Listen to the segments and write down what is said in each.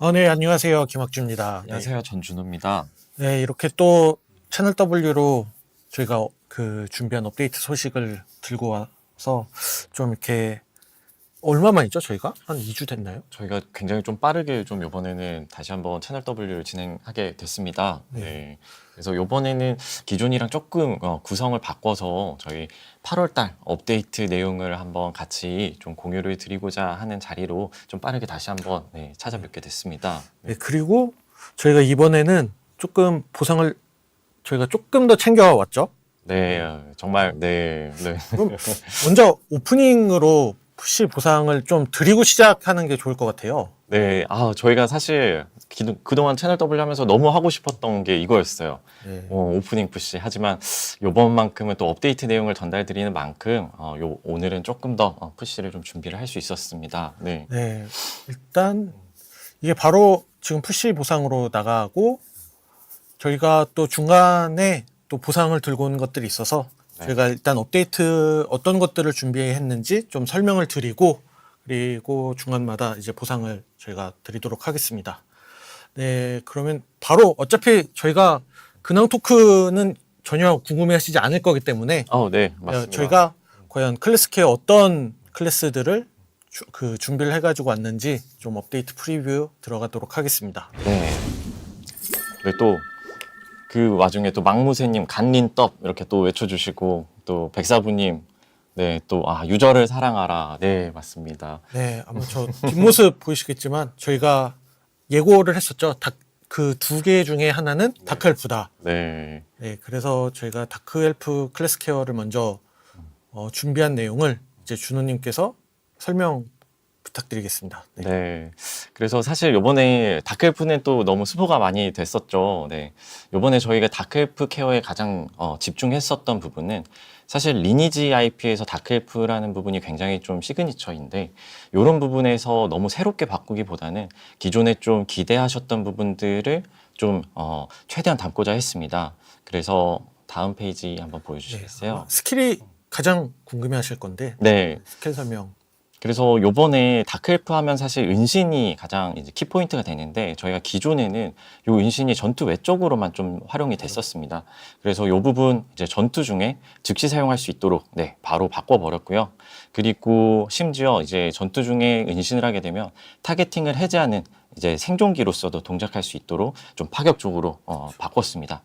네, 안녕하세요. 김학주입니다. 네. 안녕하세요. 전준호입니다. 네, 이렇게 또 채널 W로 저희가 그 준비한 업데이트 소식을 들고 와서 좀 이렇게 얼마 만이죠, 저희가? 한 2주 됐나요? 저희가 굉장히 좀 빠르게 좀 이번에는 다시 한번 채널 W를 진행하게 됐습니다. 네. 네. 그래서 이번에는 기존이랑 조금 구성을 바꿔서 저희 8월달 업데이트 내용을 한번 같이 좀 공유를 드리고자 하는 자리로 좀 빠르게 다시 한번 찾아뵙게 됐습니다. 네, 그리고 저희가 이번에는 조금 보상을 저희가 조금 더 챙겨왔죠. 네, 정말 네. 그럼 먼저 오프닝으로 푸시 보상을 좀 드리고 시작하는 게 좋을 것 같아요. 네, 저희가 사실 그동안 채널 W 하면서 너무 하고 싶었던 게 이거였어요. 네. 오프닝 푸시. 하지만 요번만큼은 또 업데이트 내용을 전달드리는 만큼 오늘은 조금 더 푸시를 좀 준비를 할 수 있었습니다. 네. 네, 일단 이게 바로 지금 푸시 보상으로 나가고 저희가 또 중간에 또 보상을 들고 온 것들이 있어서 네. 저희가 일단 업데이트 어떤 것들을 준비했는지 좀 설명을 드리고 그리고 중간마다 이제 보상을 저희가 드리도록 하겠습니다. 네, 그러면 바로 어차피 저희가 근황 토크는 전혀 궁금해하시지 않을 거기 때문에 네, 맞습니다. 저희가 과연 클래스케어 어떤 클래스들을 준비를 해가지고 왔는지 좀 업데이트 프리뷰 들어가도록 하겠습니다. 네. 네, 또 그 와중에 또 망무새님 간린떡 이렇게 또 외쳐주시고 또 백사부님 네, 또 유저를 사랑하라. 네, 맞습니다. 네, 아마 저 뒷모습 보이시겠지만 저희가 예고를 했었죠. 그 두 개 중에 하나는 다크엘프다. 네. 네, 그래서 저희가 다크엘프 클래스케어를 먼저 준비한 내용을 이제 준호님께서 설명 부탁드리겠습니다. 네. 네. 그래서 사실 요번에 다크엘프는 또 너무 스포가 많이 됐었죠. 네. 요번에 저희가 다크엘프 케어에 가장 집중했었던 부분은 사실 리니지 IP에서 다크엘프라는 부분이 굉장히 좀 시그니처인데 이런 부분에서 너무 새롭게 바꾸기보다는 기존에 좀 기대하셨던 부분들을 좀 최대한 담고자 했습니다. 그래서 다음 페이지 한번 보여주시겠어요? 아마 스킬이 가장 궁금해하실 건데 네. 스킬 설명. 그래서 요번에 다크엘프 하면 사실 은신이 가장 이제 키포인트가 되는데 저희가 기존에는 요 은신이 전투 외적으로만 좀 활용이 됐었습니다. 그래서 요 부분 이제 전투 중에 즉시 사용할 수 있도록 바로 바꿔버렸고요. 그리고 심지어 이제 전투 중에 은신을 하게 되면 타겟팅을 해제하는 이제 생존기로서도 동작할 수 있도록 좀 파격적으로 바꿨습니다.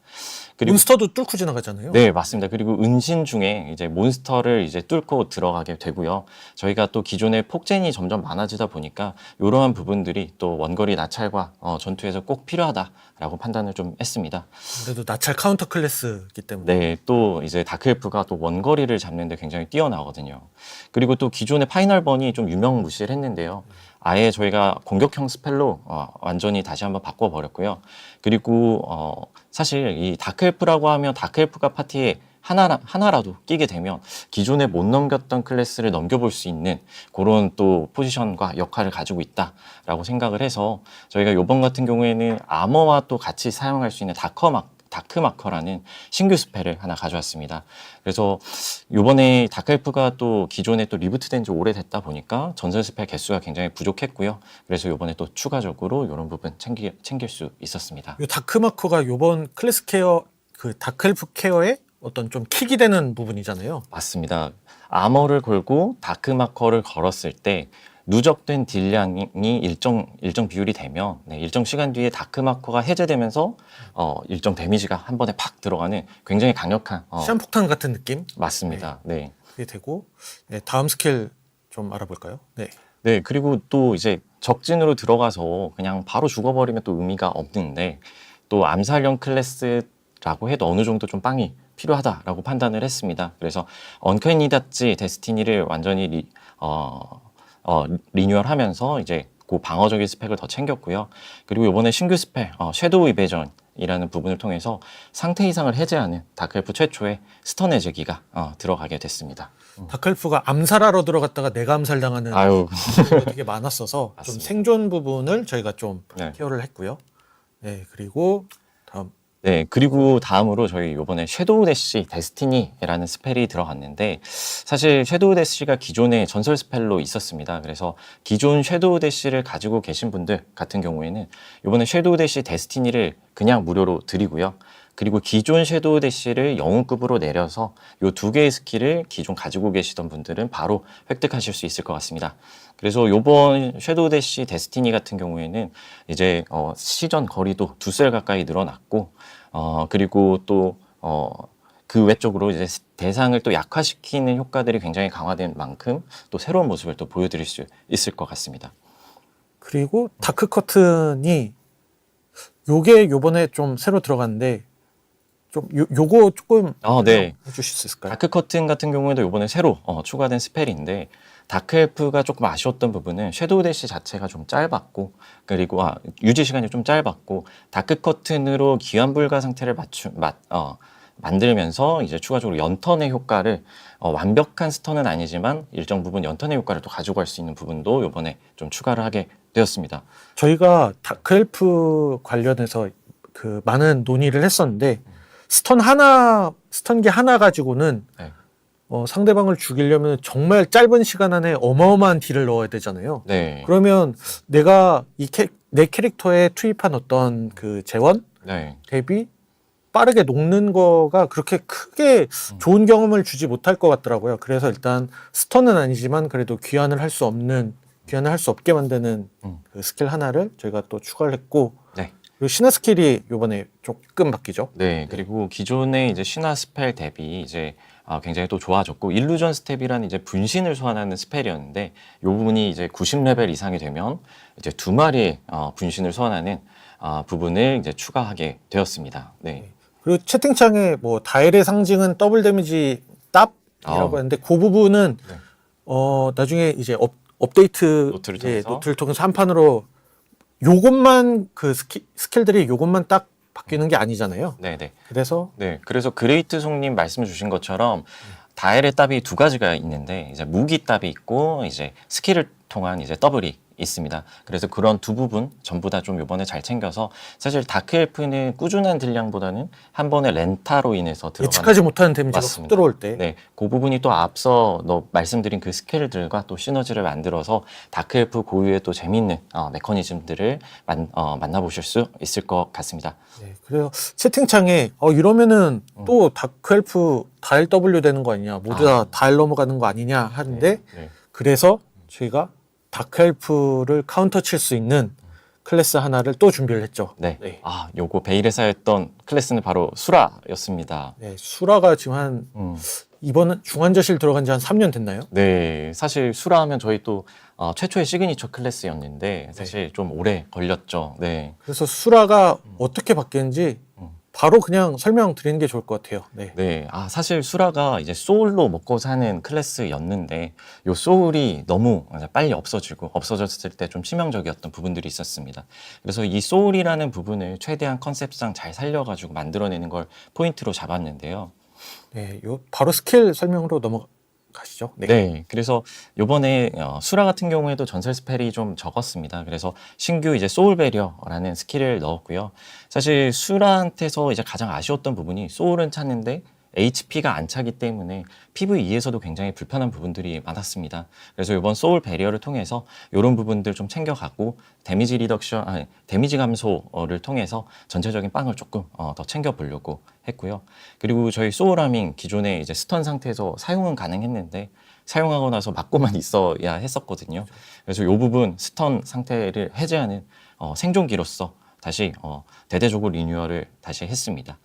그리고 몬스터도 뚫고 지나가잖아요. 네, 맞습니다. 그리고 은신 중에 이제 몬스터를 이제 뚫고 들어가게 되고요. 저희가 또 기존에 폭젠이 점점 많아지다 보니까 이러한 부분들이 또 원거리 나찰과 전투에서 꼭 필요하다라고 판단을 좀 했습니다. 그래도 나찰 카운터 클래스이기 때문에. 네, 또 이제 다크엘프가 또 원거리를 잡는데 굉장히 뛰어나거든요. 그리고 또 기존의 파이널번이 좀 유명무실했는데요. 아예 저희가 공격형 스펠로 완전히 다시 한번 바꿔버렸고요. 그리고 사실 이 다크엘프라고 하면 다크엘프가 파티에 하나라도 끼게 되면 기존에 못 넘겼던 클래스를 넘겨볼 수 있는 그런 또 포지션과 역할을 가지고 있다라고 생각을 해서 저희가 이번 같은 경우에는 아머와 또 같이 사용할 수 있는 다크마커라는 신규 스펠을 하나 가져왔습니다. 그래서 이번에 다크엘프가 또 기존에 또 리부트된 지 오래됐다 보니까 전설 스펠 개수가 굉장히 부족했고요. 그래서 이번에 또 추가적으로 이런 부분 챙길 수 있었습니다. 이 다크마커가 요번 클래스 케어 그 다크엘프 케어의 어떤 좀 킥이 되는 부분이잖아요. 맞습니다. 아머를 걸고 다크마커를 걸었을 때 누적된 딜량이 일정 비율이 되면 일정 시간 뒤에 다크마커가 해제되면서 일정 데미지가 한 번에 팍 들어가는 굉장히 강력한 시한폭탄 같은 느낌? 맞습니다. 네. 그게 되고 다음 스킬 좀 알아볼까요? 네. 네, 그리고 또 이제 적진으로 들어가서 그냥 바로 죽어버리면 또 의미가 없는데 또 암살형 클래스라고 해도 어느 정도 좀 빵이 필요하다라고 판단을 했습니다. 그래서 언캐니 닷지 데스티니를 완전히 리뉴얼하면서 이제 그 방어적인 스펙을 더 챙겼고요. 그리고 이번에 신규 스펙 섀도우 이베전이라는 부분을 통해서 상태 이상을 해제하는 다크엘프 최초의 스턴 해제기가 들어가게 됐습니다. 다크엘프가 암살하러 들어갔다가 내가 암살당하는 부분이 되게 많았어서 좀 생존 부분을 저희가 좀 네. 케어를 했고요. 네, 그리고 다음 네, 그리고 다음으로 저희 이번에 섀도우 대시 데스티니라는 스펠이 들어갔는데 사실 섀도우 대시가 기존에 전설 스펠로 있었습니다. 그래서 기존 섀도우 대시를 가지고 계신 분들 같은 경우에는 이번에 섀도우 대시 데스티니를 그냥 무료로 드리고요. 그리고 기존 섀도우 대시를 영웅급으로 내려서 이 두 개의 스킬을 기존 가지고 계시던 분들은 바로 획득하실 수 있을 것 같습니다. 그래서 이번 섀도우 대시 데스티니 같은 경우에는 이제 시전 거리도 2셀 가까이 늘어났고 그리고 또 그 외적으로 이제 대상을 또 약화시키는 효과들이 굉장히 강화된 만큼 또 새로운 모습을 또 보여드릴 수 있을 것 같습니다. 그리고 다크 커튼이 요게 요번에 좀 새로 들어갔는데 좀 요거 조금 네. 해주실 수 있을까요? 다크 커튼 같은 경우에도 이번에 새로 추가된 스펠인데 다크 엘프가 조금 아쉬웠던 부분은 섀도우 대시 자체가 좀 짧았고 그리고 유지 시간이 좀 짧았고 다크 커튼으로 기환 불가 상태를 만들면서 이제 추가적으로 연턴의 효과를 완벽한 스턴은 아니지만 일정 부분 연턴의 효과를 또 가지고 갈 수 있는 부분도 이번에 좀 추가를 하게 되었습니다. 저희가 다크엘프 관련해서 그 많은 논의를 했었는데 스턴기 하나 가지고는 네. 상대방을 죽이려면 정말 짧은 시간 안에 어마어마한 딜을 넣어야 되잖아요. 네. 그러면 내가 내 캐릭터에 투입한 어떤 그 재원 네. 대비 빠르게 녹는 거가 그렇게 크게 좋은 경험을 주지 못할 것 같더라고요. 그래서 일단 스턴은 아니지만 그래도 귀환을 할 수 없게 만드는 그 스킬 하나를 저희가 또 추가를 했고, 네. 그리고 신화 스킬이 이번에 조금 바뀌죠. 네, 그리고 기존의 이제 신화 스펠 대비 이제 굉장히 또 좋아졌고 일루전 스텝이라는 이제 분신을 소환하는 스펠이었는데 이 부분이 이제 90레벨 이상이 되면 이제 2마리의 분신을 소환하는 부분을 이제 추가하게 되었습니다. 네. 그리고 채팅창에 뭐 다일의 상징은 더블 데미지 답이라고 했는데 그 부분은 네. 나중에 이제 업데이트 노트를 이제 통해서? 노트를 통해서 한 판으로 요것만 그 스킬들이 요것만 딱 바뀌는 게 아니잖아요. 네, 네. 그래서 그래서 그레이트 송님 말씀 주신 것처럼 다엘의 답이 두 가지가 있는데 이제 무기 답이 있고 이제 스킬을 통한 이제 더블이 있습니다. 그래서 그런 두 부분 전부 다 좀 이번에 잘 챙겨서 사실 다크 엘프는 꾸준한 딜량보다는 한 번의 렌타로 인해서 들어가는 예측하지 못하는 데미지가 훅 맞습니다. 들어올 때 네, 그 부분이 또 앞서 말씀드린 그 스킬들과 또 시너지를 만들어서 다크 엘프 고유의 또 재밌는 메커니즘들을 만나보실 수 있을 것 같습니다. 네, 그래서 채팅창에 이러면은 또 다크엘프 다일 W 되는 거 아니냐, 모두 다 다일 넘어가는 거 아니냐 하는데 네. 그래서 저희가 다크엘프를 카운터 칠 수 있는 클래스 하나를 또 준비를 했죠. 네. 네. 요거 베일에 쌓였던 클래스는 바로 수라였습니다. 네, 수라가 지금 한 이번 중환자실 들어간 지 한 3년 됐나요? 네, 사실 수라 하면 저희 또 최초의 시그니처 클래스였는데 사실 좀 오래 걸렸죠. 네. 그래서 수라가 어떻게 바뀌는지 바로 그냥 설명드리는 게 좋을 것 같아요. 네. 네, 사실 수라가 이제 소울로 먹고 사는 클래스였는데 요 소울이 너무 빨리 없어졌을 때 좀 치명적이었던 부분들이 있었습니다. 그래서 이 소울이라는 부분을 최대한 컨셉상 잘 살려가지고 만들어내는 걸 포인트로 잡았는데요. 네, 요 바로 스킬 설명으로 넘어가시죠. 네. 네, 그래서 요번에 수라 같은 경우에도 전설 스펠이 좀 적었습니다. 그래서 신규 이제 소울 배리어라는 스킬을 넣었고요. 사실 수라한테서 이제 가장 아쉬웠던 부분이 소울은 찼는데 HP가 안 차기 때문에 PVE에서도 굉장히 불편한 부분들이 많았습니다. 그래서 이번 소울 배리어를 통해서 이런 부분들 좀 챙겨가고 데미지 감소를 통해서 전체적인 빵을 조금 더 챙겨보려고 했고요. 그리고 저희 소울 하밍 기존에 이제 스턴 상태에서 사용은 가능했는데 사용하고 나서 맞고만 있어야 했었거든요. 그래서 이 부분 스턴 상태를 해제하는 생존기로서 다시 대대적으로 리뉴얼을 다시 했습니다.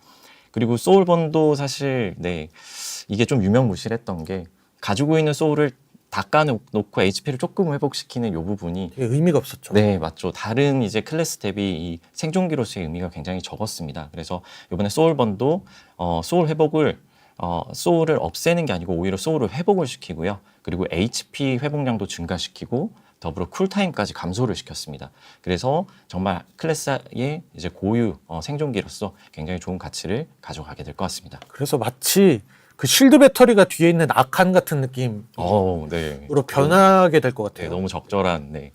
그리고 소울본도 사실 이게 좀 유명무실했던 게 가지고 있는 소울을 닦아놓고 HP를 조금 회복시키는 이 부분이 되게 의미가 없었죠. 네, 맞죠. 다른 이제 클래스 대비 이 생존기로서의 의미가 굉장히 적었습니다. 그래서 이번에 소울본도 소울을 없애는 게 아니고 오히려 소울을 회복을 시키고요. 그리고 HP 회복량도 증가시키고 더불어 쿨타임까지 감소를 시켰습니다. 그래서 정말 클래스의 이제 고유 생존기로서 굉장히 좋은 가치를 가져가게 될 것 같습니다. 그래서 마치 그 실드 배터리가 뒤에 있는 아칸 같은 느낌으로 네. 변하게 될 것 네, 같아요. 너무 적절한. 네.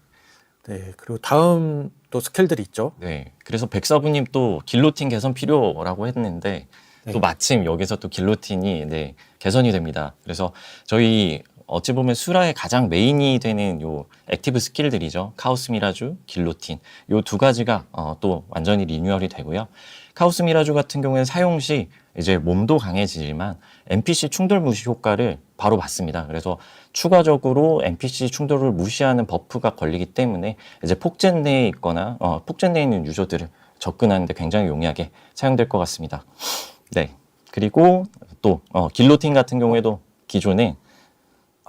네, 그리고 다음 또 스킬들이 있죠. 네. 그래서 백사부님 또 길로틴 개선 필요라고 했는데 네. 또 마침 여기서 또 길로틴이 네, 개선이 됩니다. 그래서 저희 어찌 보면 수라의 가장 메인이 되는 요 액티브 스킬들이죠. 카오스 미라주, 길로틴. 요 두 가지가 또 완전히 리뉴얼이 되고요. 카오스 미라주 같은 경우에는 사용 시 이제 몸도 강해지지만 NPC 충돌 무시 효과를 바로 받습니다. 그래서 추가적으로 NPC 충돌을 무시하는 버프가 걸리기 때문에 이제 폭젠 내에 있거나 폭젠 내에 있는 유저들을 접근하는데 굉장히 용이하게 사용될 것 같습니다. 네. 그리고 또 길로틴 같은 경우에도 기존에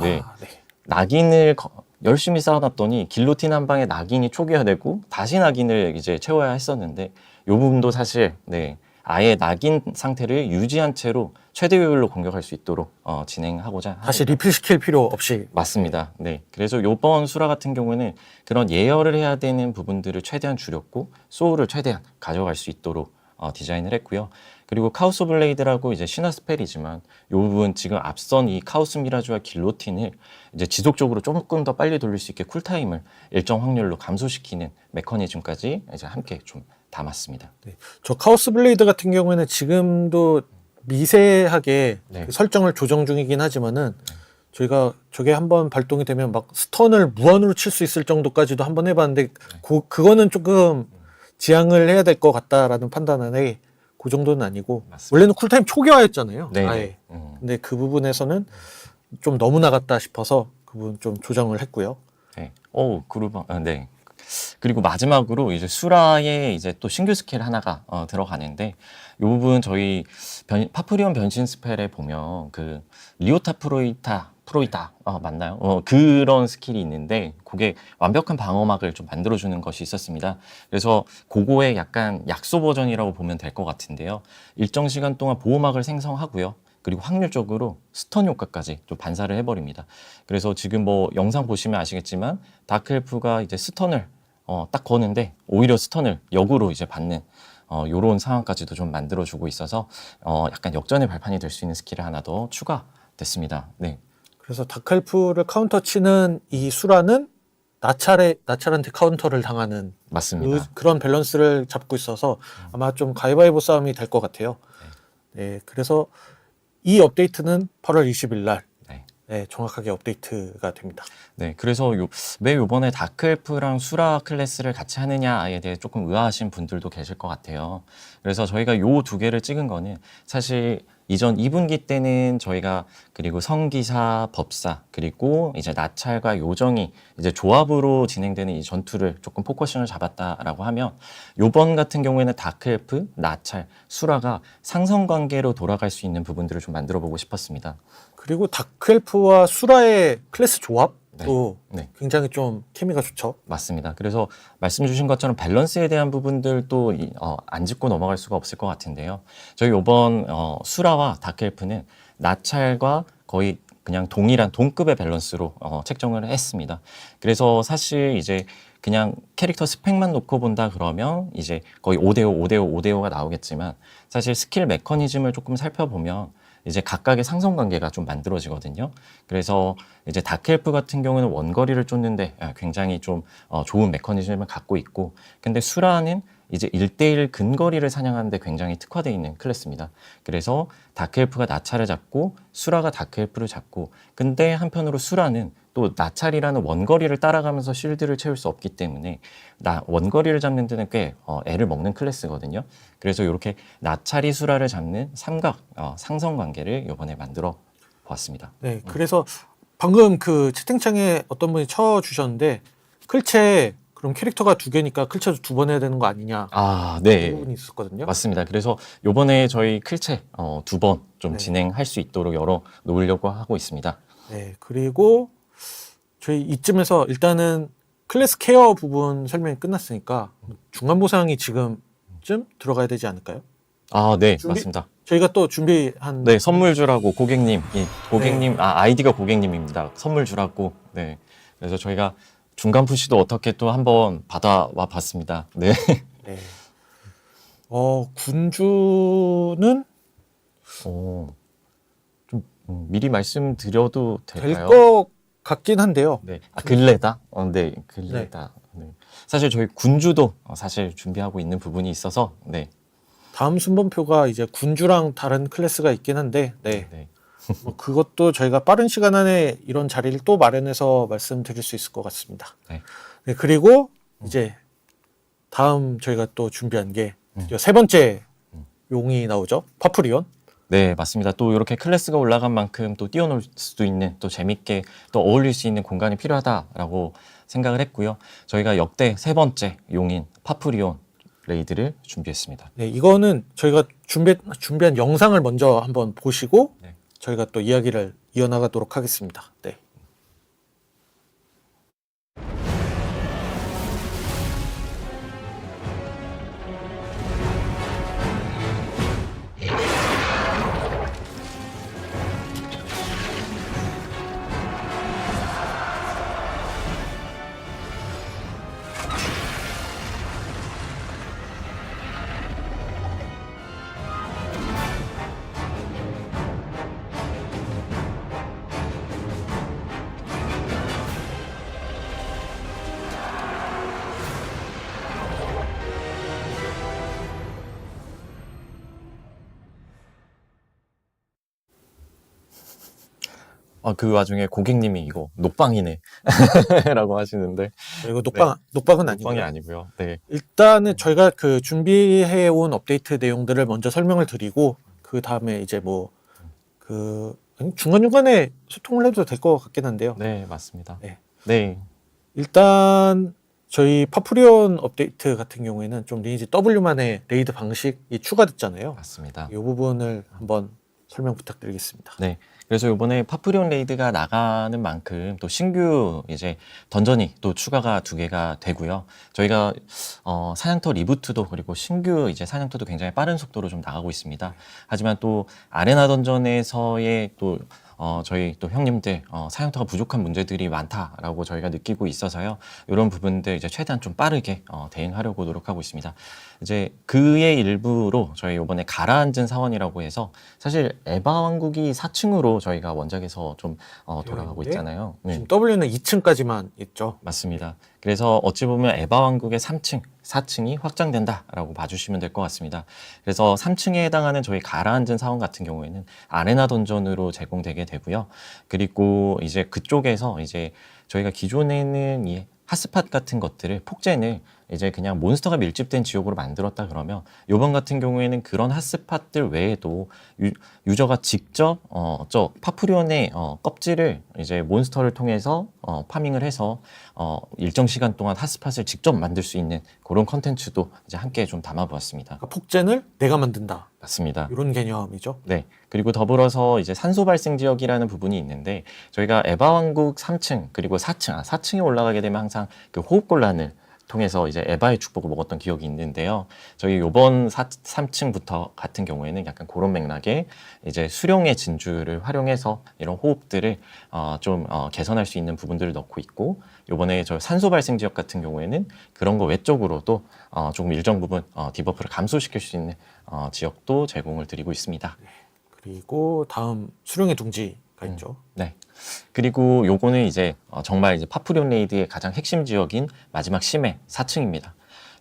네, 아, 네. 낙인을 열심히 쌓아놨더니 길로틴 한 방에 낙인이 초기화되고 다시 낙인을 이제 채워야 했었는데 이 부분도 사실 네, 아예 낙인 상태를 유지한 채로 최대 효율로 공격할 수 있도록 진행하고자 다시 합니다. 리필 시킬 필요 없이. 맞습니다. 네. 그래서 요번 수라 같은 경우에는 그런 예열을 해야 되는 부분들을 최대한 줄였고 소울을 최대한 가져갈 수 있도록 디자인을 했고요. 그리고 카오스 블레이드라고 이제 신화 스펠이지만 이 부분 지금 앞선 이 카오스 미라주와 길로틴을 이제 지속적으로 조금 더 빨리 돌릴 수 있게 쿨타임을 일정 확률로 감소시키는 메커니즘까지 이제 함께 좀 담았습니다. 네. 저 카오스 블레이드 같은 경우에는 지금도 미세하게 네. 그 설정을 조정 중이긴 하지만은 저희가 저게 한번 발동이 되면 막 스턴을 무한으로 칠 수 있을 정도까지도 한번 해봤는데 그거는 조금 지양을 해야 될 것 같다라는 판단하에 그 정도는 아니고 맞습니다. 원래는 쿨타임 초기화였잖아요. 네. 아예. 근데 그 부분에서는 좀 너무 나갔다 싶어서 그 부분 좀 조정을 했고요. 네. 그루방. 네. 그리고 마지막으로 이제 수라에 이제 또 신규 스킬 하나가 들어가는데 이 부분 저희 파프리온 변신 스펠에 보면 그 리오타 프로이타 맞나요? 그런 스킬이 있는데 그게 완벽한 방어막을 좀 만들어주는 것이 있었습니다. 그래서 그거의 약간 약소 버전이라고 보면 될 것 같은데요. 일정 시간 동안 보호막을 생성하고요. 그리고 확률적으로 스턴 효과까지 좀 반사를 해버립니다. 그래서 지금 뭐 영상 보시면 아시겠지만 다크엘프가 이제 스턴을 딱 거는데 오히려 스턴을 역으로 이제 받는 요런 상황까지도 좀 만들어주고 있어서 약간 역전의 발판이 될 수 있는 스킬이 하나 더 추가됐습니다. 네. 그래서 다크엘프를 카운터 치는 이 수라는 나찰한테 카운터를 당하는 맞습니다. 그런 밸런스를 잡고 있어서 아마 좀 가위바위보 싸움이 될 것 같아요. 네, 그래서 이 업데이트는 8월 20일 날 네. 네, 정확하게 업데이트가 됩니다. 네, 그래서 왜 요번에 다크엘프랑 수라 클래스를 같이 하느냐에 대해 조금 의아하신 분들도 계실 것 같아요. 그래서 저희가 요 두 개를 찍은 거는 사실 이전 2분기 때는 저희가 그리고 성기사, 법사, 그리고 이제 나찰과 요정이 이제 조합으로 진행되는 이 전투를 조금 포커싱을 잡았다라고 하면 요번 같은 경우에는 다크엘프, 나찰, 수라가 상성 관계로 돌아갈 수 있는 부분들을 좀 만들어 보고 싶었습니다. 그리고 다크엘프와 수라의 클래스 조합도 네. 굉장히 좀 케미가 좋죠. 맞습니다. 그래서 말씀 주신 것처럼 밸런스에 대한 부분들도 안 짚고 넘어갈 수가 없을 것 같은데요. 저희 이번 수라와 다크엘프는 나찰과 거의 그냥 동일한 동급의 밸런스로 책정을 했습니다. 그래서 사실 이제 그냥 캐릭터 스펙만 놓고 본다 그러면 이제 거의 5대5, 5대5, 5대5가 나오겠지만 사실 스킬 메커니즘을 조금 살펴보면 이제 각각의 상성 관계가 좀 만들어지거든요. 그래서 이제 다크엘프 같은 경우는 원거리를 쫓는데 굉장히 좀 좋은 메커니즘을 갖고 있고, 근데 수라는 이제 1대1 근거리를 사냥하는데 굉장히 특화되어 있는 클래스입니다. 그래서 다크엘프가 나찰을 잡고 수라가 다크엘프를 잡고, 근데 한편으로 수라는 또 나찰이라는 원거리를 따라가면서 쉴드를 채울 수 없기 때문에 원거리를 잡는 데는 꽤 애를 먹는 클래스거든요. 그래서 이렇게 나찰이 수라를 잡는 삼각 상성 관계를 이번에 만들어 보았습니다. 네, 그래서 방금 그 채팅창에 어떤 분이 쳐주셨는데 클체 그럼 캐릭터가 2개니까 클체도 2번 해야 되는 거 아니냐 그 네. 부분이 있었거든요. 맞습니다. 그래서 요번에 저희 클체 2번 좀 네. 진행할 수 있도록 열어 놓으려고 하고 있습니다. 네, 그리고 저희 이쯤에서 일단은 클래스 케어 부분 설명이 끝났으니까 중간 보상이 지금쯤 들어가야 되지 않을까요? 네, 준비- 맞습니다. 저희가 또 준비한 네, 선물 주라고 고객님, 아이디가 고객님입니다. 선물 주라고. 네. 그래서 저희가 중간 푸시도 어떻게 또 한번 받아와 봤습니다. 네. 네. 군주는 좀 미리 말씀드려도 될 될까요? 것 같긴 한데요. 네. 근래다? 네, 근래다. 네. 사실 저희 군주도 사실 준비하고 있는 부분이 있어서 네. 다음 순번표가 이제 군주랑 다른 클래스가 있긴 한데, 네. 네. 뭐 그것도 저희가 빠른 시간 안에 이런 자리를 또 마련해서 말씀드릴 수 있을 것 같습니다. 네. 네, 그리고 이제 다음 저희가 또 준비한 게 드디어 세 번째 용이 나오죠. 파프리온. 네, 맞습니다. 또 이렇게 클래스가 올라간 만큼 또 뛰어놀 수도 있는 또 재밌게 또 어울릴 수 있는 공간이 필요하다라고 생각을 했고요. 저희가 역대 세 번째 용인 파프리온 레이드를 준비했습니다. 네, 이거는 저희가 준비한 영상을 먼저 한번 보시고 네. 저희가 또 이야기를 이어나가도록 하겠습니다. 네. 그 와중에 고객님이 이거 녹방이네 라고 하시는데 이거 녹방은 아니고요. 녹방이 아니고요. 네. 일단은 저희가 그 준비해 온 업데이트 내용들을 먼저 설명을 드리고 그 다음에 이제 뭐 그 중간중간에 소통을 해도 될 것 같긴 한데요. 네, 맞습니다. 네. 네. 일단 저희 파프리온 업데이트 같은 경우에는 좀 리니지 W만의 레이드 방식이 추가됐잖아요. 맞습니다. 이 부분을 한번 설명 부탁드리겠습니다. 네. 그래서 이번에 파프리온 레이드가 나가는 만큼 또 신규 이제 던전이 또 추가가 2개가 되고요. 저희가 사냥터 리부트도 그리고 신규 이제 사냥터도 굉장히 빠른 속도로 좀 나가고 있습니다. 하지만 또 아레나 던전에서의 또 저희 또 형님들 사냥터가 부족한 문제들이 많다라고 저희가 느끼고 있어서요. 이런 부분들 이제 최대한 좀 빠르게 대응하려고 노력하고 있습니다. 이제 그의 일부로 저희 이번에 가라앉은 사원이라고 해서 사실 에바 왕국이 4층으로 저희가 원작에서 좀 돌아가고 있는데 있잖아요. 네. 지금 W는 2층까지만 있죠. 맞습니다. 그래서 어찌 보면 에바 왕국의 3층, 4층이 확장된다라고 봐주시면 될 것 같습니다. 그래서 3층에 해당하는 저희 가라앉은 사원 같은 경우에는 아레나 던전으로 제공되게 되고요. 그리고 이제 그쪽에서 이제 저희가 기존에는 이 핫스팟 같은 것들을 폭젠을 이제 그냥 몬스터가 밀집된 지역으로 만들었다 그러면 요번 같은 경우에는 그런 핫스팟들 외에도 유저가 직접 저 파프리온의 껍질을 이제 몬스터를 통해서 파밍을 해서 일정 시간 동안 핫스팟을 직접 만들 수 있는 그런 컨텐츠도 이제 함께 좀 담아보았습니다. 그러니까 폭젠을 내가 만든다. 맞습니다. 이런 개념이죠. 네. 그리고 더불어서 이제 산소 발생 지역이라는 부분이 있는데 저희가 에바 왕국 3층 그리고 4층에 올라가게 되면 항상 그 호흡곤란을 통해서 이제 에바의 축복을 먹었던 기억이 있는데요. 저희 요번 3층부터 같은 경우에는 약간 그런 맥락의 이제 수령의 진주를 활용해서 이런 호흡들을 좀 개선할 수 있는 부분들을 넣고 있고 요번에 저 산소 발생 지역 같은 경우에는 그런 거 외적으로도 조금 일정 부분 디버프를 감소시킬 수 있는 지역도 제공을 드리고 있습니다. 그리고 다음 수령의 둥지가 있죠. 네. 그리고 요거는 이제 정말 이제 파프리온 레이드의 가장 핵심 지역인 마지막 심해 4층입니다.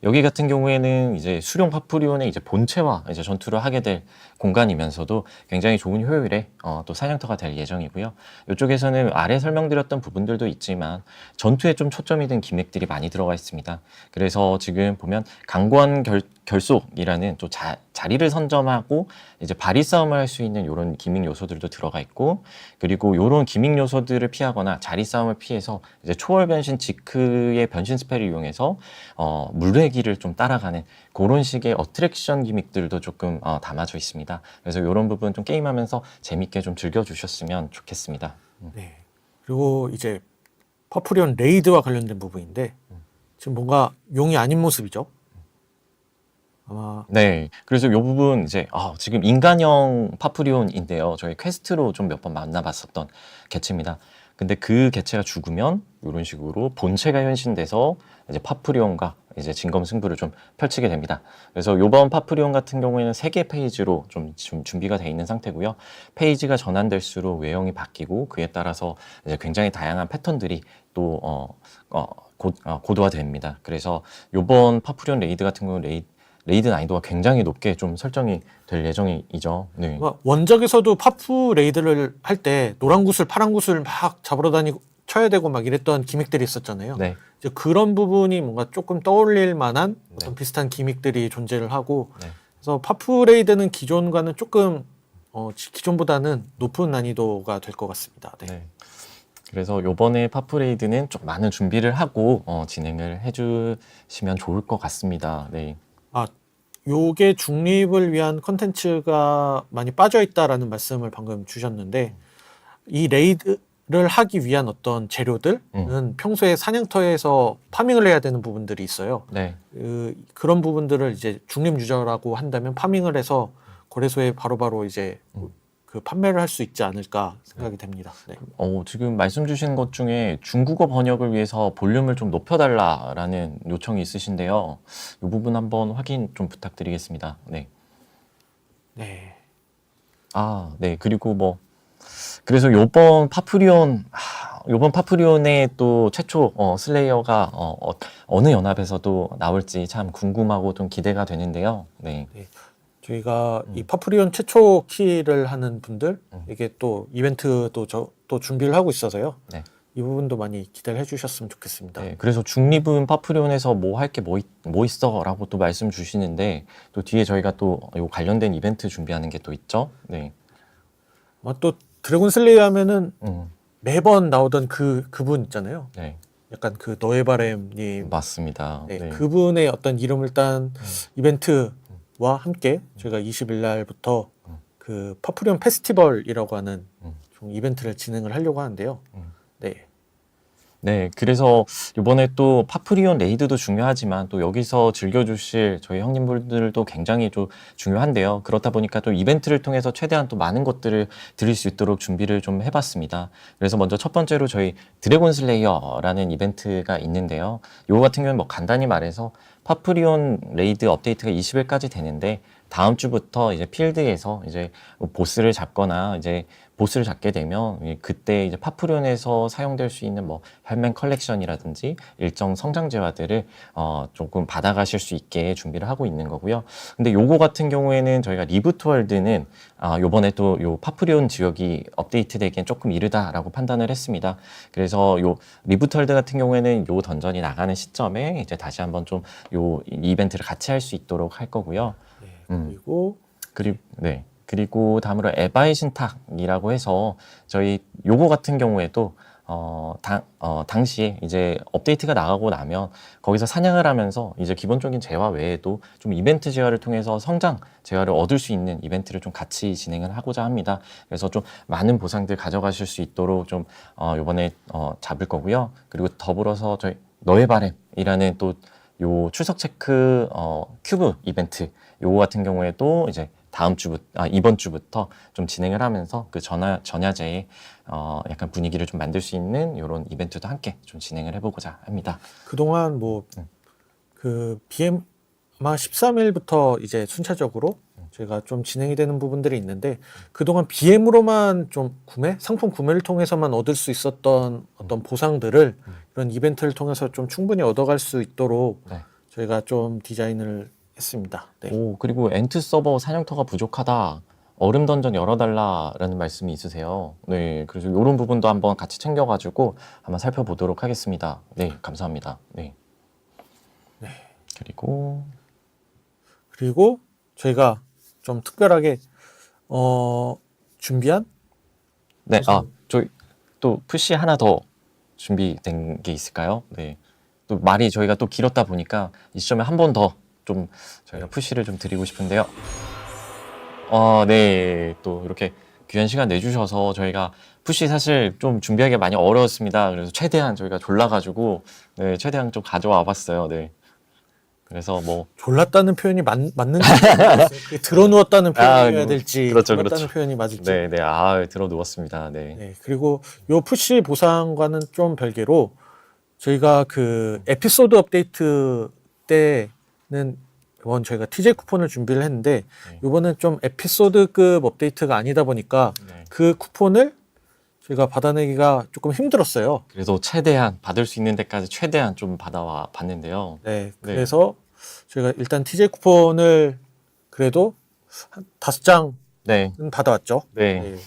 여기 같은 경우에는 이제 수령 파프리온의 이제 본체와 이제 전투를 하게 될 공간이면서도 굉장히 좋은 효율의 또 사냥터가 될 예정이고요. 이쪽에서는 아래 설명드렸던 부분들도 있지만 전투에 좀 초점이 된 기믹들이 많이 들어가 있습니다. 그래서 지금 보면 강권 결속이라는 또 자리를 선점하고 이제 발이 싸움을 할 수 있는 이런 기믹 요소들도 들어가 있고 그리고 이런 기믹 요소들을 피하거나 자리 싸움을 피해서 이제 초월 변신 지크의 변신 스펠을 이용해서 물레기를 좀 따라가는 그런 식의 어트랙션 기믹들도 조금 담아져 있습니다. 그래서 이런 부분 좀 게임하면서 재밌게 좀 즐겨주셨으면 좋겠습니다. 네. 그리고 이제 파프리온 레이드와 관련된 부분인데 지금 뭔가 용이 아닌 모습이죠. 아마 네, 그래서 이 부분 이제 지금 인간형 파프리온인데요. 저희 퀘스트로 좀 몇 번 만나봤었던 개체입니다. 근데 그 개체가 죽으면 이런 식으로 본체가 현신돼서 이제 파프리온과 이제 진검승부를 좀 펼치게 됩니다. 그래서 이번 파프리온 같은 경우에는 3개 페이지로 좀 준비가 돼 있는 상태고요. 페이지가 전환될수록 외형이 바뀌고 그에 따라서 이제 굉장히 다양한 패턴들이 또 고도화됩니다. 그래서 요번 파프리온 레이드 같은 경우는 레이드 난이도가 굉장히 높게 좀 설정이 될 예정이죠. 네. 원작에서도 파프 레이드를 할 때 노란 구슬, 파란 구슬 막 잡으러 다니고 쳐야 되고 막 이랬던 기믹들이 있었잖아요. 네. 이제 그런 부분이 뭔가 조금 떠올릴 만한 어떤 비슷한 기믹들이 존재를 하고 네. 그래서 파프 레이드는 기존과는 조금 기존보다는 높은 난이도가 될 것 같습니다. 네. 네. 그래서 요번에 파프레이드는 좀 많은 준비를 하고 진행을 해주시면 좋을 것 같습니다. 네. 요게 중립을 위한 컨텐츠가 많이 빠져 있다라는 말씀을 방금 주셨는데 이 레이드를 하기 위한 어떤 재료들은 평소에 사냥터에서 파밍을 해야 되는 부분들이 있어요. 네. 그런 부분들을 이제 중립 유저라고 한다면 파밍을 해서 거래소에 바로바로 이제 그 판매를 할 수 있지 않을까 생각이 됩니다. 네. 지금 말씀 주신 것 중에 중국어 번역을 위해서 볼륨을 좀 높여달라라는 요청이 있으신데요. 이 부분 한번 확인 좀 부탁드리겠습니다. 네. 네. 네. 그리고 그래서 요번 파프리온의 또 최초 슬레이어가 어느 연합에서도 나올지 참 궁금하고 좀 기대가 되는데요. 네. 저희가 이 파프리온 최초 키를 하는 분들 이게 또 이벤트도 또 준비를 하고 있어서요. 네. 이 부분도 많이 기대를 해주셨으면 좋겠습니다. 네, 그래서 중립은 파프리온에서 뭐 할 게 뭐 있어? 라고 또 말씀 주시는데 또 뒤에 저희가 또 요 관련된 이벤트 준비하는 게 또 있죠. 네. 또 드래곤 슬레이 하면은 음, 매번 나오던 그분 있잖아요. 네. 약간 그 너의 바램님. 맞습니다. 네, 네. 그분의 어떤 이름을 딴 이벤트와 함께 저희가 20일 날부터 그 파프리온 페스티벌이라고 하는 좀 이벤트를 진행을 하려고 하는데요. 네. 네, 그래서 이번에 또 파프리온 레이드도 중요하지만 또 여기서 즐겨주실 저희 형님분들도 굉장히 좀 중요한데요. 그렇다 보니까 또 이벤트를 통해서 최대한 또 많은 것들을 드릴 수 있도록 준비를 좀 해봤습니다. 그래서 먼저 첫 번째로 저희 드래곤 슬레이어라는 이벤트가 있는데요. 이거 같은 경우는 뭐 간단히 말해서 파프리온 레이드 업데이트가 20일까지 되는데 다음 주부터 이제 필드에서 이제 보스를 잡거나 이제 보스를 잡게 되면 그때 이제 파프리온에서 사용될 수 있는 뭐 헬멧 컬렉션이라든지 일정 성장 재화들을 조금 받아가실 수 있게 준비를 하고 있는 거고요. 근데 요거 같은 경우에는 저희가 리부트 월드는 요번에 또 요 파프리온 지역이 업데이트되기엔 조금 이르다라고 판단을 했습니다. 그래서 요 리부트 월드 같은 경우에는 요 던전이 나가는 시점에 이제 다시 한번 좀 요 이벤트를 같이 할 수 있도록 할 거고요. 그리고 다음으로 에바의 신탁이라고 해서 저희 요거 같은 경우에도 당시에 이제 업데이트가 나가고 나면 거기서 사냥을 하면서 이제 기본적인 재화 외에도 좀 이벤트 재화를 통해서 성장 재화를 얻을 수 있는 이벤트를 좀 같이 진행을 하고자 합니다. 그래서 좀 많은 보상들 가져가실 수 있도록 좀 요번에 잡을 거고요. 그리고 더불어서 저희 너의 바램이라는 또 요 출석 체크 큐브 이벤트 요거 같은 경우에도 이제 이번 주부터 좀 진행을 하면서 그 전야제에 약간 분위기를 좀 만들 수 있는 이런 이벤트도 함께 좀 진행을 해보고자 합니다. 그동안 그 BM 아마 13일부터 이제 순차적으로 저희가 좀 진행이 되는 부분들이 있는데 그동안 BM으로만 좀 상품 구매를 통해서만 얻을 수 있었던 어떤 보상들을 이런 이벤트를 통해서 좀 충분히 얻어갈 수 있도록 저희가 좀 디자인을 했습니다. 네. 그리고 엔트 서버 사냥터가 부족하다. 얼음 던전 열어달라라는 말씀이 있으세요. 네, 그래서 이런 부분도 한번 같이 챙겨가지고 한번 살펴보도록 하겠습니다. 네, 감사합니다. 네. 그리고 저희가 좀 특별하게 준비한 네, 저희 또 푸시 하나 더 준비된 게 있을까요? 네, 또 말이 저희가 또 길었다 보니까 이 시점에 한 번 더 좀 저희가 푸시를 좀 드리고 싶은데요. 네, 또 이렇게 귀한 시간 내주셔서 저희가 푸시 사실 좀 준비하기 많이 어려웠습니다. 그래서 최대한 저희가 졸라가지고 최대한 좀 가져와 봤어요. 네. 그래서 졸랐다는 표현이 맞는지 모르겠어요. 드러누웠다는 표현이어야 될지 그렇죠. 졸랐다는 표현이 맞을지. 네, 들어 누웠습니다. 네. 그리고 요 푸시 보상과는 좀 별개로 저희가 그 에피소드 업데이트 때는 이번 저희가 TJ 쿠폰을 준비를 했는데 이번엔 좀 에피소드급 업데이트가 아니다 보니까 그 쿠폰을 저희가 받아내기가 조금 힘들었어요. 그래도 최대한 받을 수 있는 데까지 최대한 좀 받아와 봤는데요. 네, 그래서 저희가 일단 TJ 쿠폰을 그래도 한 5장은 네, 받아왔죠. 네, 네.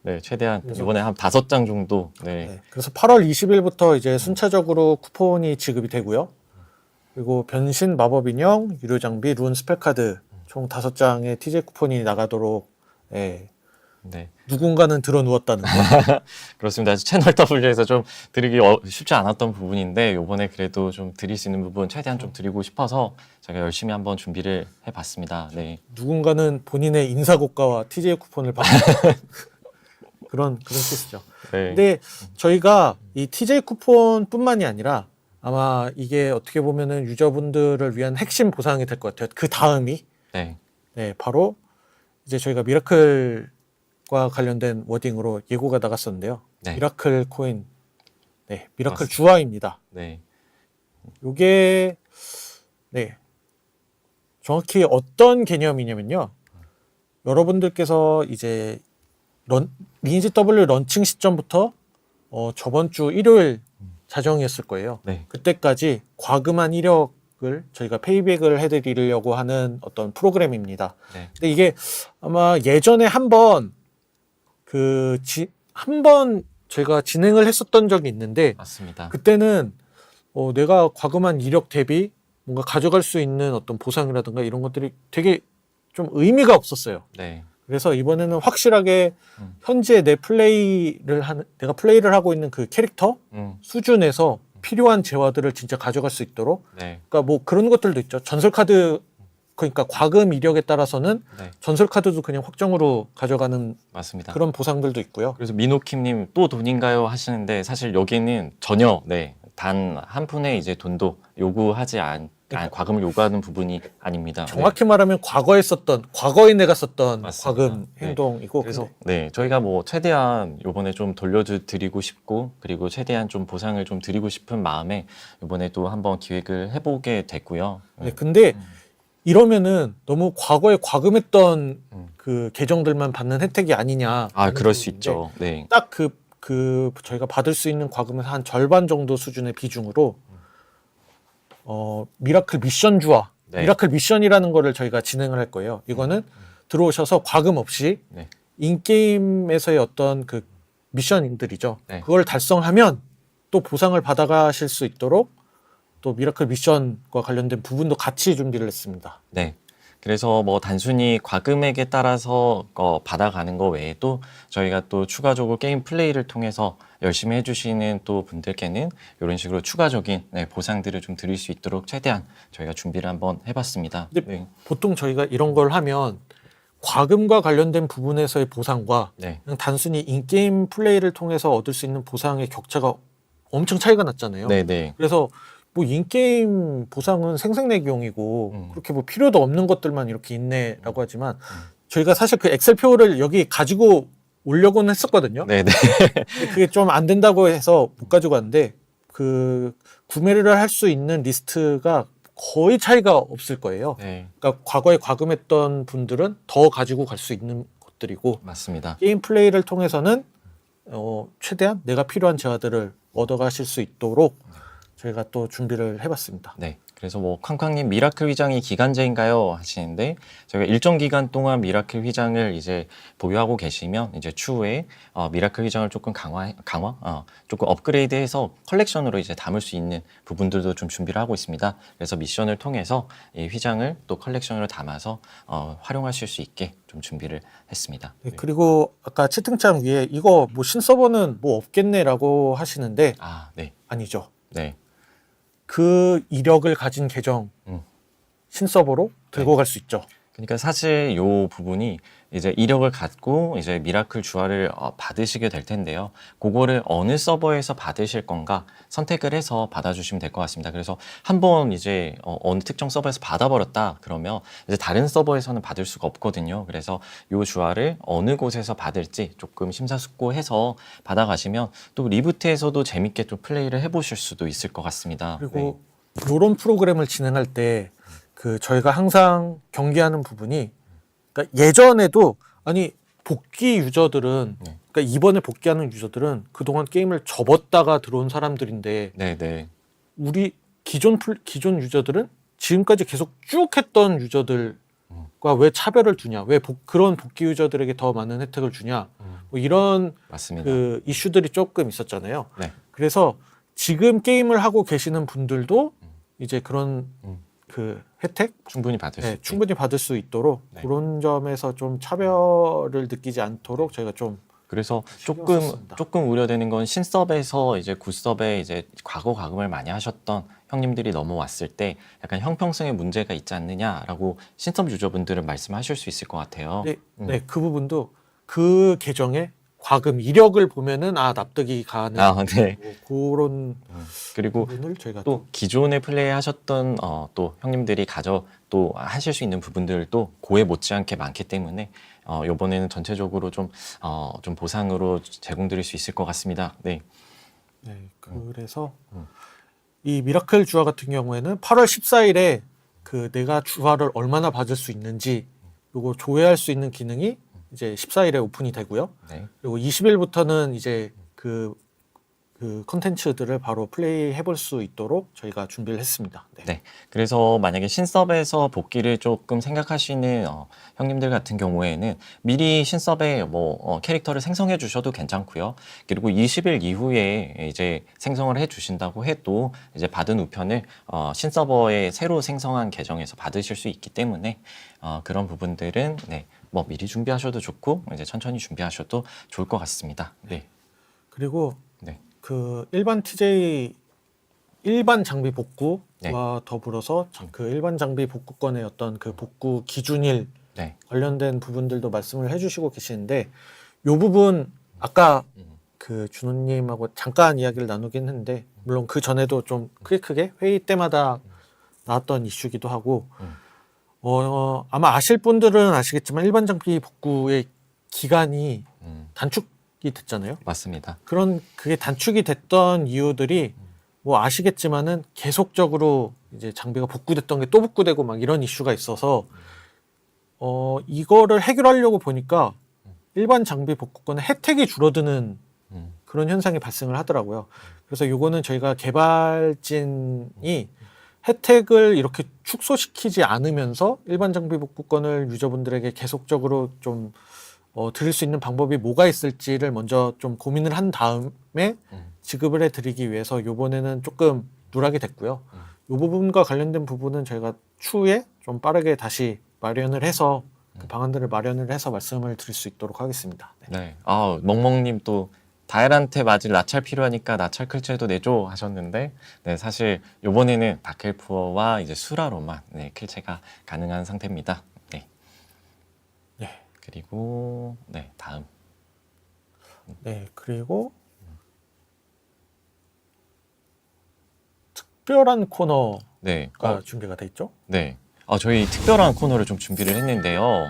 네, 최대한 그래서- 이번에 한 5장 정도. 네, 네, 그래서 8월 20일부터 이제 순차적으로 쿠폰이 지급이 되고요. 그리고 변신 마법 인형, 유료 장비, 룬 스펠 카드 총 5장의 TJ 쿠폰이 나가도록 예, 네. 누군가는 들어누웠다는 거. 그렇습니다. 채널 W에서 좀 드리기 쉽지 않았던 부분인데 이번에 그래도 좀 드릴 수 있는 부분 최대한 좀 드리고 싶어서 제가 열심히 한번 준비를 해봤습니다. 네, 누군가는 본인의 인사고가와 TJ 쿠폰을 받는 그런 케이스죠. 네, 근데 저희가 이 TJ 쿠폰뿐만이 아니라 아마 이게 어떻게 보면은 유저분들을 위한 핵심 보상이 될 것 같아요. 그 다음이 네, 네, 바로 이제 저희가 미라클과 관련된 워딩으로 예고가 나갔었는데요. 네. 미라클 코인, 네, 미라클 맞습니다. 주화입니다. 네, 요게 네, 정확히 어떤 개념이냐면요. 여러분들께서 이제 리니지 W 런칭 시점부터 저번 주 일요일 자정이었을 거예요. 네, 그때까지 과금한 이력을 저희가 페이백을 해드리려고 하는 어떤 프로그램입니다. 네, 근데 이게 아마 예전에 한번 저희가 진행을 했었던 적이 있는데 맞습니다. 그때는 내가 과금한 이력 대비 뭔가 가져갈 수 있는 어떤 보상이라든가 이런 것들이 되게 좀 의미가 없었어요. 네, 그래서 이번에는 확실하게 현재 내가 플레이를 하고 있는 그 캐릭터 수준에서 필요한 재화들을 진짜 가져갈 수 있도록 네, 그러니까 뭐 그런 것들도 있죠. 전설 카드 그러니까 과금 이력에 따라서는 네, 전설 카드도 그냥 확정으로 가져가는 맞습니다. 그런 보상들도 있고요. 그래서 민호킴님 또 돈인가요 하시는데 사실 여기는 전혀 단 한 푼의 이제 돈도 요구하지 과금을 요구하는 부분이 아닙니다. 정확히 말하면 과거에 내가 썼던 맞습니다. 과금 네. 행동이고 그래서 저희가 뭐 최대한 요번에 좀 돌려드리고 싶고 그리고 최대한 좀 보상을 좀 드리고 싶은 마음에 요번에 또 한번 기획을 해보게 됐고요. 네, 근데 이러면은 너무 과거에 과금했던 그 계정들만 받는 혜택이 아니냐. 그럴 수 있죠. 네, 딱 저희가 받을 수 있는 과금은 한 절반 정도 수준의 비중으로 미라클 미션 주화, 네. 미라클 미션이라는 거를 저희가 진행을 할 거예요. 이거는 들어오셔서 과금 없이 네. 인게임에서의 어떤 그 미션들이죠. 네. 그걸 달성하면 또 보상을 받아가실 수 있도록 또 미라클 미션과 관련된 부분도 같이 준비를 했습니다. 네. 그래서 뭐 단순히 과금액에 따라서 받아가는 거 외에도 저희가 또 추가적으로 게임 플레이를 통해서 열심히 해주시는 또 분들께는 이런 식으로 추가적인 보상들을 좀 드릴 수 있도록 최대한 저희가 준비를 한번 해봤습니다. 근데 보통 저희가 이런 걸 하면 과금과 관련된 부분에서의 보상과 그냥 단순히 인게임 플레이를 통해서 얻을 수 있는 보상의 격차가 엄청 차이가 났잖아요. 네네. 그래서 뭐 인게임 보상은 생색내기용이고 그렇게 뭐 필요도 없는 것들만 이렇게 있네라고 하지만 저희가 사실 그 엑셀표를 여기 가지고 오려고는 했었거든요. 네네. 근데 그게 좀 안 된다고 해서 못 가지고 왔는데 그 구매를 할 수 있는 리스트가 거의 차이가 없을 거예요. 네. 그러니까 과거에 과금했던 분들은 더 가지고 갈 수 있는 것들이고 맞습니다. 게임 플레이를 통해서는 최대한 내가 필요한 재화들을 얻어가실 수 있도록 저희가 또 준비를 해봤습니다. 네. 그래서 뭐 쾅쾅님 미라클 휘장이 기간제인가요 하시는데 저희가 일정 기간 동안 미라클 휘장을 이제 보유하고 계시면 이제 추후에 미라클 휘장을 조금 조금 업그레이드해서 컬렉션으로 이제 담을 수 있는 부분들도 좀 준비를 하고 있습니다. 그래서 미션을 통해서 이 휘장을 또 컬렉션으로 담아서 활용하실 수 있게 좀 준비를 했습니다. 네, 그리고 아까 채팅창 위에 이거 뭐 신서버는 뭐 없겠네라고 하시는데 네. 아니죠. 네. 그 이력을 가진 계정 신서버로 들고 갈 수 있죠. 그러니까 사실 요 부분이 이제 이력을 갖고 이제 미라클 주화를 받으시게 될 텐데요. 그거를 어느 서버에서 받으실 건가 선택을 해서 받아주시면 될 것 같습니다. 그래서 한번 이제 어느 특정 서버에서 받아버렸다 그러면 이제 다른 서버에서는 받을 수가 없거든요. 그래서 요 주화를 어느 곳에서 받을지 조금 심사숙고해서 받아가시면 또 리부트에서도 재밌게 좀 플레이를 해보실 수도 있을 것 같습니다. 그리고 이런 프로그램을 진행할 때 저희가 항상 경계하는 부분이 그러니까 예전에도 복귀 유저들은 그러니까 이번에 복귀하는 유저들은 그동안 게임을 접었다가 들어온 사람들인데 네네. 우리 기존 유저들은 지금까지 계속 쭉 했던 유저들과 왜 차별을 두냐? 왜 그런 복귀 유저들에게 더 많은 혜택을 주냐? 뭐 이런 맞습니다. 그 이슈들이 조금 있었잖아요. 네. 그래서 지금 게임을 하고 계시는 분들도 이제 그런 그 혜택 충분히 받을 수 네, 있게. 충분히 받을 수 있도록 네. 그런 점에서 좀 차별을 느끼지 않도록 저희가 좀 그래서 신경 조금 썼습니다. 우려되는 건 신섭에서 이제 굿섭에 이제 과거 과금을 많이 하셨던 형님들이 넘어왔을 때 약간 형평성에 문제가 있지 않느냐라고 신섭 유저분들은 말씀하실 수 있을 것 같아요. 네, 네, 그 부분도 그 계정의 과금 이력을 보면은 납득이 가는 네. 뭐 그런 그리고 부분을 저희가 또 기존에 플레이하셨던 또 형님들이 또 하실 수 있는 부분들도 고에 못지않게 많기 때문에 이번에는 전체적으로 좀 보상으로 제공드릴 수 있을 것 같습니다. 네. 네, 그래서 이 미라클 주화 같은 경우에는 8월 14일에 그 내가 주화를 얼마나 받을 수 있는지 요거 조회할 수 있는 기능이 이제 14일에 오픈이 되고요. 네. 그리고 20일부터는 이제 그 컨텐츠들을 바로 플레이 해볼 수 있도록 저희가 준비를 했습니다. 네. 네. 그래서 만약에 신섭에서 복귀를 조금 생각하시는 형님들 같은 경우에는 미리 신섭에 캐릭터를 생성해 주셔도 괜찮고요. 그리고 20일 이후에 이제 생성을 해 주신다고 해도 이제 받은 우편을 신서버에 새로 생성한 계정에서 받으실 수 있기 때문에 그런 부분들은 네. 미리 준비하셔도 좋고 이제 천천히 준비하셔도 좋을 것 같습니다. 네. 그리고 네. 그 일반 TJ 일반 장비 복구와 네. 더불어서 그 일반 장비 복구권의 어떤 그 복구 기준일 네. 관련된 부분들도 말씀을 해주시고 계시는데 요 부분 아까 그 준호님하고 잠깐 이야기를 나누긴 했는데 물론 그 전에도 좀 크게 회의 때마다 나왔던 이슈기도 하고 아마 아실 분들은 아시겠지만 일반 장비 복구의 기간이 단축이 됐잖아요. 맞습니다. 그게 단축이 됐던 이유들이 뭐 아시겠지만은 계속적으로 이제 장비가 복구됐던 게 또 복구되고 막 이런 이슈가 있어서 이거를 해결하려고 보니까 일반 장비 복구권의 혜택이 줄어드는 그런 현상이 발생을 하더라고요. 그래서 요거는 저희가 개발진이 혜택을 이렇게 축소시키지 않으면서 일반 장비 복구권을 유저분들에게 계속적으로 좀 드릴 수 있는 방법이 뭐가 있을지를 먼저 좀 고민을 한 다음에 지급을 해드리기 위해서 요번에는 조금 누락이 됐고요. 이 부분과 관련된 부분은 저희가 추후에 좀 빠르게 다시 마련을 해서 그 방안들을 마련을 해서 말씀을 드릴 수 있도록 하겠습니다. 네. 네. 멍멍님 또 다엘한테 맞을 나찰 필요하니까 나찰 클체도 내줘 하셨는데, 네, 사실 이번에는 다켈푸어와 이제 수라로만 네, 클체가 가능한 상태입니다. 네. 네. 그리고 네, 다음. 네, 그리고 특별한 코너가 네. 준비가 돼 있죠. 네. 저희 특별한 코너를 좀 준비를 했는데요.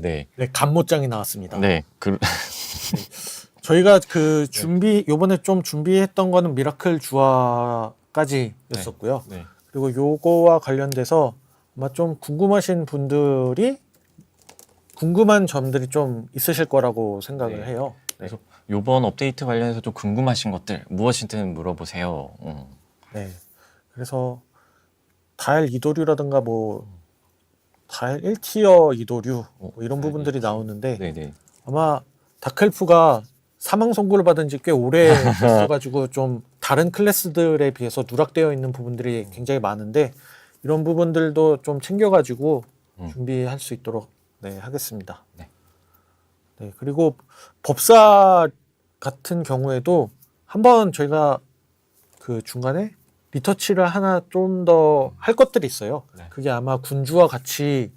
네. 네, 간모장이 나왔습니다. 네. 저희가 요번에 좀 준비했던 거는 미라클 주화까지였었고요. 네. 그리고 요거와 관련돼서 아마 좀 궁금하신 분들이 궁금한 점들이 좀 있으실 거라고 생각을 네. 해요. 네. 그래서 요번 업데이트 관련해서 좀 궁금하신 것들 무엇이든 물어보세요. 네. 그래서 다일 이도류라든가 다일 1티어 이도류 이런 부분들이 나오는데 네네. 아마 다켈프가 사망 선고를 받은 지 꽤 오래 됐어가지고 좀 다른 클래스들에 비해서 누락되어 있는 부분들이 굉장히 많은데 이런 부분들도 좀 챙겨가지고 준비할 수 있도록 하겠습니다. 네. 네, 그리고 법사 같은 경우에도 한번 저희가 그 중간에 리터치를 하나 좀 더 할 것들이 있어요. 네. 그게 아마 군주와 같이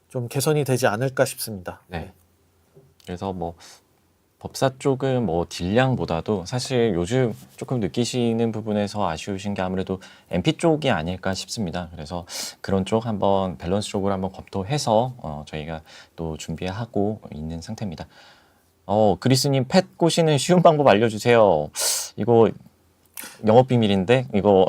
좀 개선이 되지 않을까 싶습니다. 네. 그래서 법사 쪽은 딜량보다도 사실 요즘 조금 느끼시는 부분에서 아쉬우신 게 아무래도 MP 쪽이 아닐까 싶습니다. 그래서 그런 쪽 한번 밸런스 쪽으로 한번 검토해서 저희가 또 준비하고 있는 상태입니다. 그리스님 펫 꼬시는 쉬운 방법 알려주세요. 이거 영업 비밀인데 이거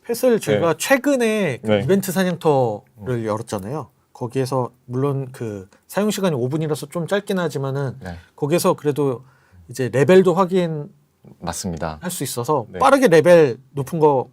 펫을 저희가 최근에 그 네. 이벤트 사냥터를 열었잖아요. 거기에서 물론 그 사용 시간이 5분이라서 좀 짧긴 하지만은 네. 거기에서 그래도 이제 레벨도 확인할 맞습니다. 수 있어서 네. 빠르게 레벨 높은 거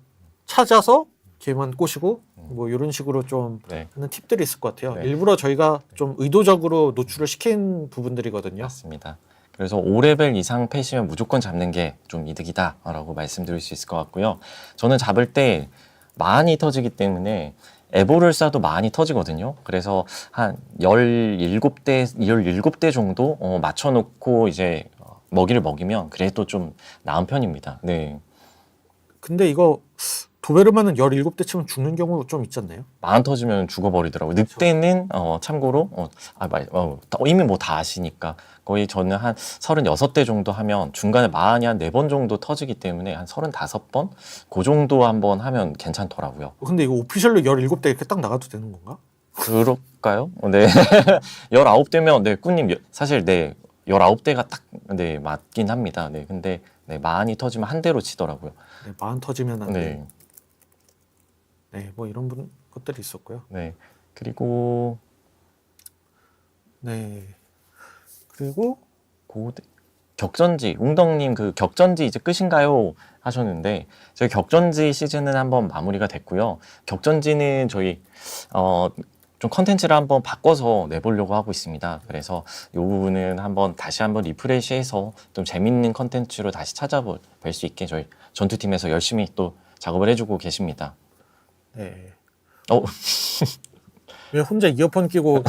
찾아서 걔만 꼬시고 뭐 이런 식으로 좀 네. 하는 팁들이 있을 것 같아요. 네. 일부러 저희가 좀 의도적으로 노출을 시킨 부분들이거든요. 맞습니다. 그래서 5레벨 이상 패시면 무조건 잡는 게 좀 이득이다라고 말씀드릴 수 있을 것 같고요. 저는 잡을 때 많이 터지기 때문에 에보를 쏴도 많이 터지거든요. 그래서 한 17대 정도 맞춰놓고 이제 먹이를 먹이면 그래도 좀 나은 편입니다. 네. 근데 이거 도베르만은 17대 치면 죽는 경우 좀 있지 않나요? 많이 터지면 죽어버리더라고요. 늑대는 참고로 이미 뭐 다 아시니까 거의 저는 한 36대 정도 하면 중간에 많이 한 4번 정도 터지기 때문에 한 35번? 그 정도 한번 하면 괜찮더라고요. 근데 이거 오피셜로 17대 이렇게 딱 나가도 되는 건가? 그럴까요? 네. 19대면 네, 꾸님 사실 네 19대가 딱 네, 맞긴 합니다. 네. 근데 네, 많이 터지면 한 대로 치더라고요. 네, 마흔 터지면 안 돼. 네. 네, 뭐 이런 것들이 있었고요. 네. 그리고 네. 그리고 고대 격전지 웅덕님 그 격전지 이제 끝인가요 하셨는데 저희 격전지 시즌은 한번 마무리가 됐고요. 격전지는 저희 좀 컨텐츠를 한번 바꿔서 내보려고 하고 있습니다. 그래서 이 부분은 다시 한번 리프레시해서 좀 재밌는 컨텐츠로 다시 찾아뵐 수 있게 저희 전투팀에서 열심히 또 작업을 해주고 계십니다. 네. 어, 왜 혼자 이어폰 끼고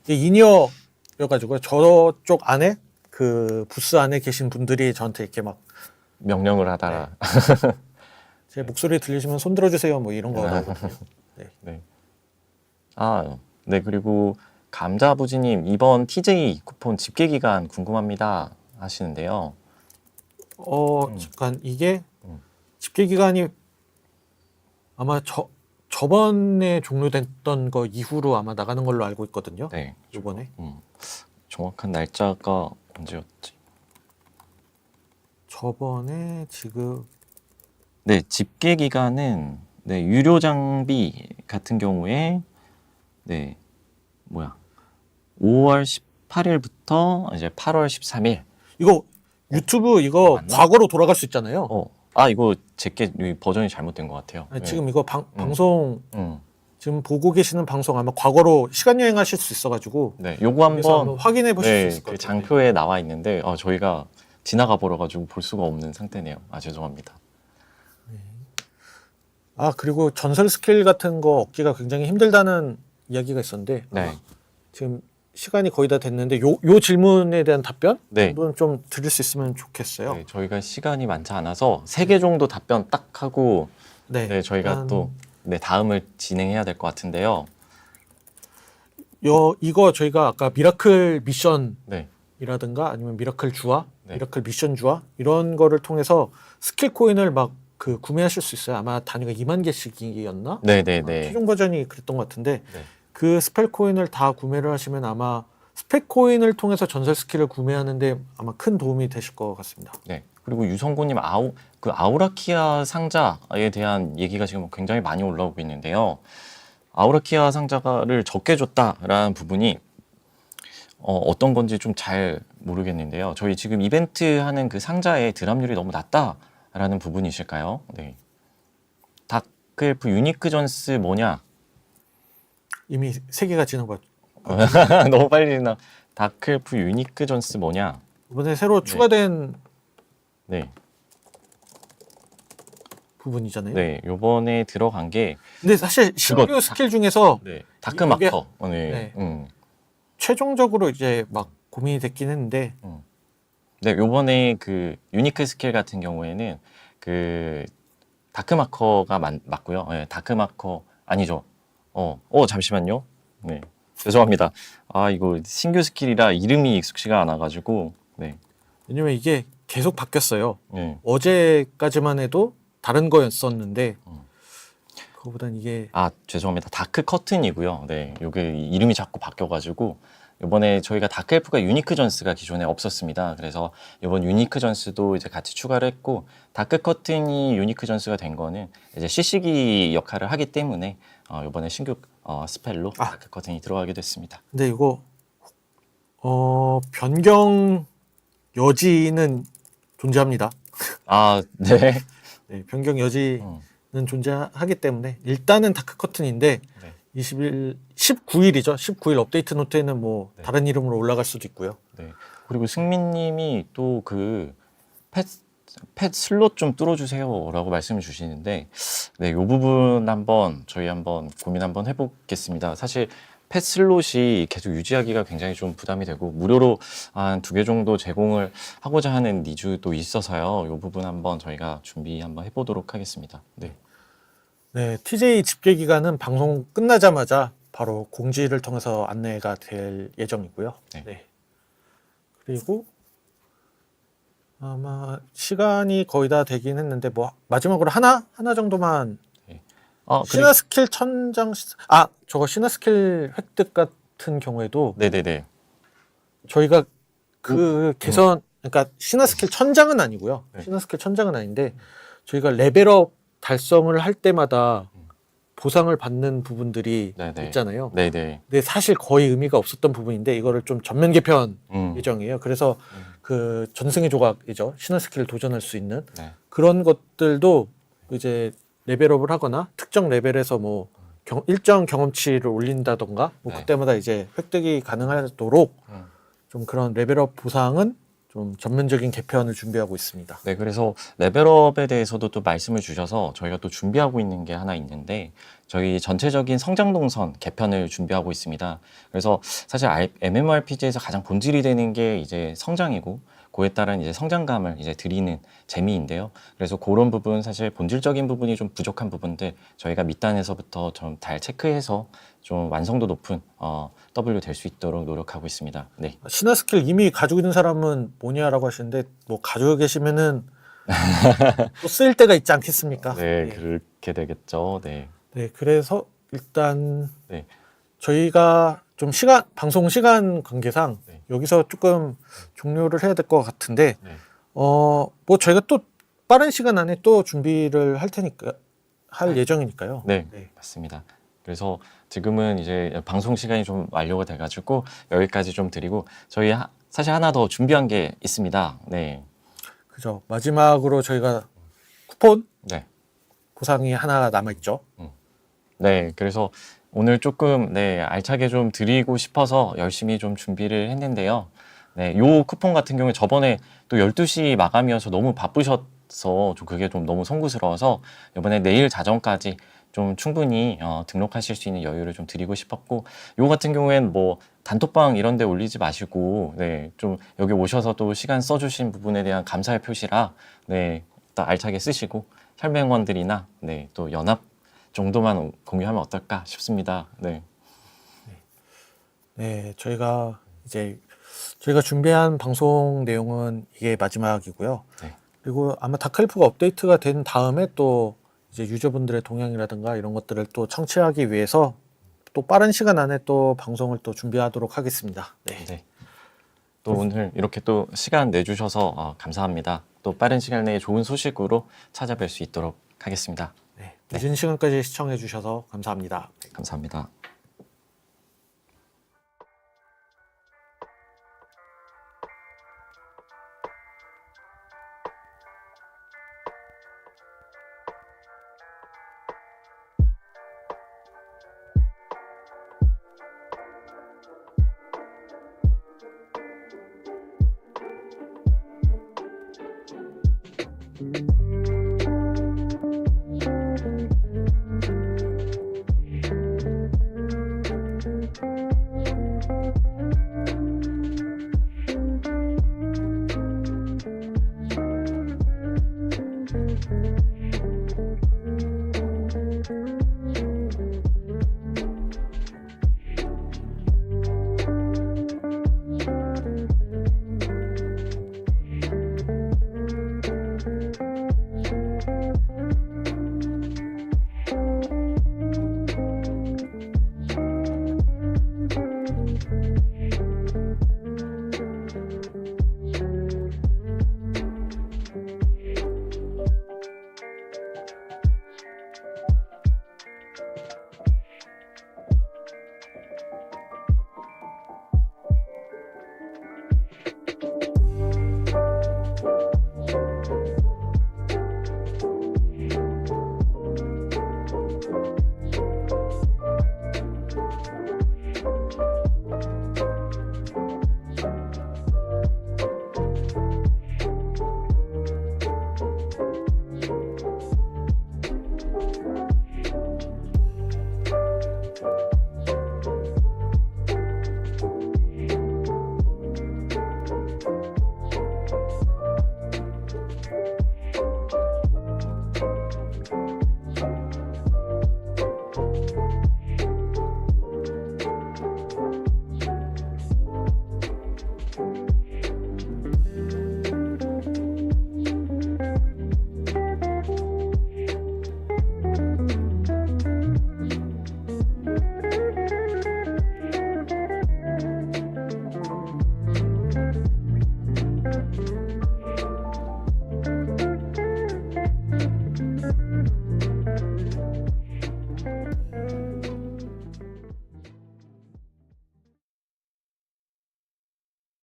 이게 인이어여가지고 저쪽 안에 그 부스 안에 계신 분들이 저한테 이렇게 막 제 명령을 하다가 목소리 들리시면 손 들어주세요 뭐 이런 거 나오거든요. 네. 네. 그리고 감자부지님 이번 TJ 쿠폰 집계 기간 궁금합니다 하시는데요. 잠깐 이게 음. 집계 기간이 아마 저번에 종료됐던 거 이후로 아마 나가는 걸로 알고 있거든요. 네. 이번에 정확한 날짜가 언제였지? 저번에 지금 네, 집계 기간은 네, 유료 장비 같은 경우에 네, 5월 18일부터 이제 8월 13일. 이거 유튜브 이거 맞나? 과거로 돌아갈 수 있잖아요. 이거 제게 버전이 잘못된 것 같아요. 아니, 네. 지금 이거 방송 음. 지금 보고 계시는 방송 아마 과거로 시간 여행하실 수 있어가지고 네, 요거 그래서 한번 한번 확인해 보실 수 네, 있을 것 그 같아요. 장표에 나와 있는데 저희가 지나가 버려 가지고 볼 수가 없는 상태네요. 죄송합니다. 그리고 전설 스킬 같은 거 얻기가 굉장히 힘들다는 이야기가 있었는데 네. 지금 시간이 거의 다 됐는데 요 질문에 대한 답변 네. 한번 좀 드릴 수 있으면 좋겠어요. 네, 저희가 시간이 많지 않아서 3개 정도 답변 딱 하고 네, 저희가 또 다음을 진행해야 될 것 같은데요. 이거 저희가 아까 미라클 미션이라든가 네. 아니면 미라클 주화, 네. 미라클 미션 주화 이런 거를 통해서 스킬 코인을 막 그 구매하실 수 있어요. 아마 단위가 2만 개씩이었나? 네네네. 최종 버전이 그랬던 것 같은데 네. 그 스펠 코인을 다 구매를 하시면 아마 스펙 코인을 통해서 전설 스킬을 구매하는데 아마 큰 도움이 되실 것 같습니다. 네. 그리고 유성구님 아우라키아 상자에 대한 얘기가 지금 굉장히 많이 올라오고 있는데요. 아우라키아 상자를 적게 줬다라는 부분이 어떤 건지 좀 잘 모르겠는데요. 저희 지금 이벤트 하는 그 상자의 드랍률이 너무 낮다라는 부분이실까요? 네. 다크엘프 유니크 전스 뭐냐? 이미 3개가 지난 것 너무 빨리 나. 다크엘프 유니크 전스 뭐냐? 이번에 새로 추가된 네. 부분이잖아요. 네. 요번에 들어간 게 근데 사실 신규 스킬 중에서 네. 다크마커. 네. 네. 최종적으로 이제 막 고민이 됐긴 했는데 네, 요번에 그 유니크 스킬 같은 경우에는 그 다크마커가 맞고요. 네, 다크마커 아니죠. 잠시만요. 네, 죄송합니다. 이거 신규 스킬이라 이름이 익숙치가 않아가지고. 네. 왜냐면 이게 계속 바뀌었어요. 네. 어제까지만 해도 다른 거였었는데 그거보단 이게 죄송합니다. 다크 커튼이고요. 네, 요게 이름이 자꾸 바뀌어가지고 이번에 저희가 다크엘프가 유니크 전스가 기존에 없었습니다. 그래서 이번 유니크 전스도 이제 같이 추가를 했고 다크 커튼이 유니크 전스가 된 거는 이제 CC기 역할을 하기 때문에 이번에 신규 스펠로 다크 커튼이 들어가게 됐습니다. 근데 이거 변경 여지는 존재합니다. 아, 네. 네, 변경 여지는 음. 존재하기 때문에 일단은 다크 커튼인데 네. 19일이죠. 19일 업데이트 노트에는 뭐 네. 다른 이름으로 올라갈 수도 있고요. 네. 그리고 승민님이 또 그 펫 슬롯 좀 뚫어주세요라고 말씀을 주시는데, 네, 이 부분 저희 한번 고민 한번 해보겠습니다. 사실 펫 슬롯이 계속 유지하기가 굉장히 좀 부담이 되고 무료로 한 2개 정도 제공을 하고자 하는 니즈도 있어서요. 이 부분 한번 저희가 준비 한번 해보도록 하겠습니다. 네. 네, TJ 집계 기간은 방송 끝나자마자 바로 공지를 통해서 안내가 될 예정이고요. 네. 네. 그리고 아마 시간이 거의 다 되긴 했는데 뭐 마지막으로 하나 정도만 신화 스킬 천장 저거 신화 스킬 획득 같은 경우에도 네네네. 저희가 그 개선 그러니까 신화 스킬 천장은 아니고요. 네. 신화 스킬 천장은 아닌데 저희가 레벨업 달성을 할 때마다 보상을 받는 부분들이 네네. 있잖아요. 네네. 근데 사실 거의 의미가 없었던 부분인데 이거를 좀 전면 개편 예정이에요. 그래서 그 전승의 조각이죠. 신화 스킬을 도전할 수 있는 네. 그런 것들도 이제 레벨업을 하거나 특정 레벨에서 뭐 일정 경험치를 올린다던가 뭐 네. 그때마다 이제 획득이 가능하도록 좀 그런 레벨업 보상은 좀 전면적인 개편을 준비하고 있습니다. 네, 그래서 레벨업에 대해서도 또 말씀을 주셔서 저희가 또 준비하고 있는 게 하나 있는데 저희 전체적인 성장 동선 개편을 준비하고 있습니다. 그래서 사실 MMORPG에서 가장 본질이 되는 게 이제 성장이고 그에 따른 이제 성장감을 이제 드리는 재미인데요. 그래서 그런 부분 사실 본질적인 부분이 좀 부족한 부분들 저희가 밑단에서부터 좀 잘 체크해서 좀 완성도 높은 W 될 수 있도록 노력하고 있습니다. 네. 신화 스킬 이미 가지고 있는 사람은 뭐냐라고 하시는데 뭐 가지고 계시면은 또 쓰일 때가 있지 않겠습니까? 네, 예. 그렇게 되겠죠. 네. 네, 그래서 일단 네. 저희가 좀 방송 시간 관계상 네. 여기서 조금 종료를 해야 될 것 같은데 네. 뭐 저희가 또 빠른 시간 안에 또 준비를 할 테니까 할 예정이니까요. 네, 네. 맞습니다. 그래서 지금은 이제 방송 시간이 좀 완료가 돼가지고 여기까지 좀 드리고 저희 사실 하나 더 준비한 게 있습니다. 네. 그죠. 마지막으로 저희가 쿠폰 네. 보상이 하나 남아 있죠. 네, 그래서 오늘 조금 알차게 좀 드리고 싶어서 열심히 좀 준비를 했는데요. 네, 요 쿠폰 같은 경우에 저번에 또 12시 마감이어서 너무 바쁘셔서 좀 그게 좀 너무 송구스러워서 이번에 내일 자정까지 좀 충분히 등록하실 수 있는 여유를 좀 드리고 싶었고 요 같은 경우에는 뭐 단톡방 이런 데 올리지 마시고 좀 여기 오셔서 또 시간 써주신 부분에 대한 감사의 표시라 또 알차게 쓰시고 혈맹원들이나 또 연합 정도만 공유하면 어떨까 싶습니다. 네. 네, 저희가 준비한 방송 내용은 이게 마지막이고요. 네. 그리고 아마 다크엘프가 업데이트가 된 다음에 또 이제 유저분들의 동향이라든가 이런 것들을 또 청취하기 위해서 또 빠른 시간 안에 또 방송을 또 준비하도록 하겠습니다. 네. 네. 또 오늘 이렇게 또 시간 내주셔서 감사합니다. 또 빠른 시간 내에 좋은 소식으로 찾아뵐 수 있도록 하겠습니다. 네. 늦은 시간까지 시청해 주셔서 감사합니다. 감사합니다.